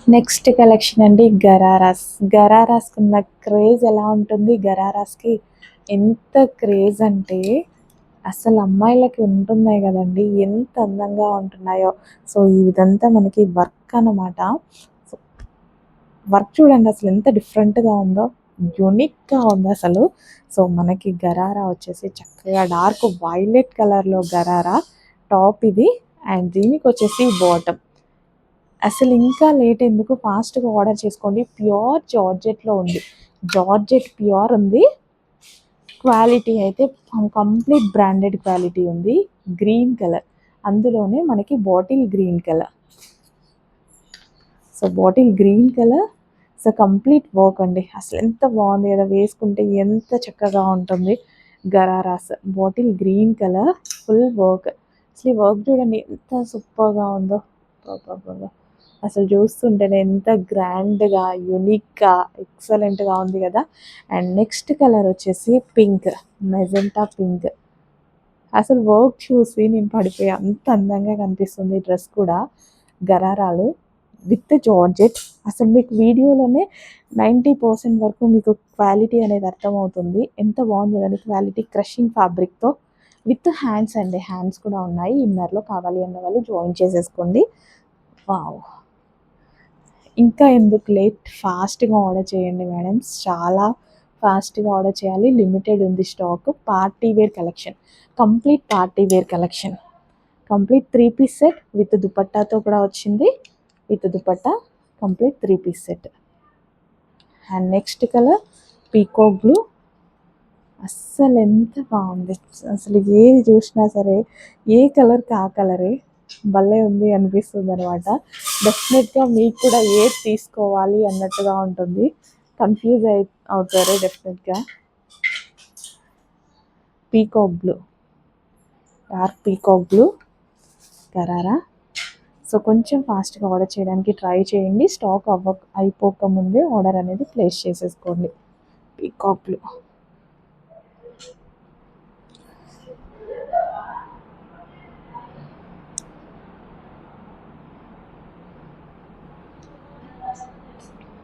Next collection అండి ghararas. గరారాస్‌కున్న craze ఎలా ఉంటుంది? గరారాస్‌కి ఎంత క్రేజ్ అంటే అసలు అమ్మాయిలకి ఉంటున్నాయి గదండీ! ఎంత అందంగా ఉంటున్నాయో. సో, ఇదంతా మనకి వర్క్ అనమాట. సో, వర్క్ చూడండి అసలు ఎంత డిఫరెంట్‌గా ఉందో. యూనిక్‌గా ఉందసలు. సో, మనకి గరారా వచ్చేసి చక్కగా డార్క్ వైలెట్ కలర్‌లో గరారా టాప్ ఇది. అండ్ దీనికొచ్చేసి బాటమ్. అసలు ఇంకా లేట్ ఎందుకు ఫాస్ట్‌గా ఆర్డర్ చేసుకోండి. ప్యూర్ జార్జెట్‌లో ఉంది. జార్జెట్ ప్యూర్ ఉంది. క్వాలిటీ అయితే కంప్లీట్ బ్రాండెడ్ క్వాలిటీ ఉంది. Green colour. అందులోనే మనకి bottle green colour. So, bottle green colour. So, complete work అండి. అసలు ఎంత బాగుంది కదా! వేసుకుంటే ఎంత చక్కగా ఉంటుంది. Ghararas bottle green colour full work. అసలు ఈ వర్క్ చూడండి ఎంత సూపర్‌గా ఉందో. అబ్బబ్బబ్బా! అసలు చూస్తుంటేనే ఎంత గ్రాండ్‌గా, యూనిక్‌గా, ఎక్సలెంట్‌గా ఉంది కదా! అండ్ నెక్స్ట్ కలర్ వచ్చేసి పింక్. Magenta pink. అసలు వర్క్ చూసి నేను పడిపోయా. అంత అందంగా కనిపిస్తుంది ఈ డ్రెస్ కూడా. గరారాలు విత్ జార్జెట్. అసలు మీకు వీడియోలోనే 90% వరకు మీకు క్వాలిటీ అనేది అర్థమవుతుంది. ఎంత బాగుంది చూడండి క్వాలిటీ క్రషింగ్ ఫ్యాబ్రిక్‌తో విత్ హ్యాండ్స్ అండి. హ్యాండ్స్ కూడా ఉన్నాయి. ఇన్నర్‌లో కావాలి అన్న వాళ్ళు జాయిన్ చేసేసుకోండి. వావ్! ఇంకా ఎందుకు లేట్ ఫాస్ట్‌గా ఆర్డర్ చేయండి మేడమ్స్. చాలా ఫాస్ట్‌గా ఆర్డర్ చేయాలి. లిమిటెడ్ ఉంది stock. Party wear collection. Complete party wear collection. Complete 3 piece set with దుపట్టాతో కూడా వచ్చింది. With dupatta complete 3 piece set. And next colour peacock blue. అస్సలు ఎంత బాగుంది. అసలు ఏది చూసినా సరే ఏ కలర్‌కి ఆ కలరే. భలే ఉంది అనిపిస్తుందనమాట. డెఫినెట్‌గా మీకు కూడా ఏది తీసుకోవాలి అన్నట్టుగా ఉంటుంది. కన్‌ఫ్యూజ్ అవుతారు డెఫినెట్‌గా. Peacock blue. Dark peacock blue gharara. So, కొంచెం ఫాస్ట్‌గా ఆర్డర్ చేయడానికి ట్రై చేయండి. స్టాక్ అయిపోకముందే ఆర్డర్ అనేది ప్లేస్ చేసేసుకోండి. Peacock blue.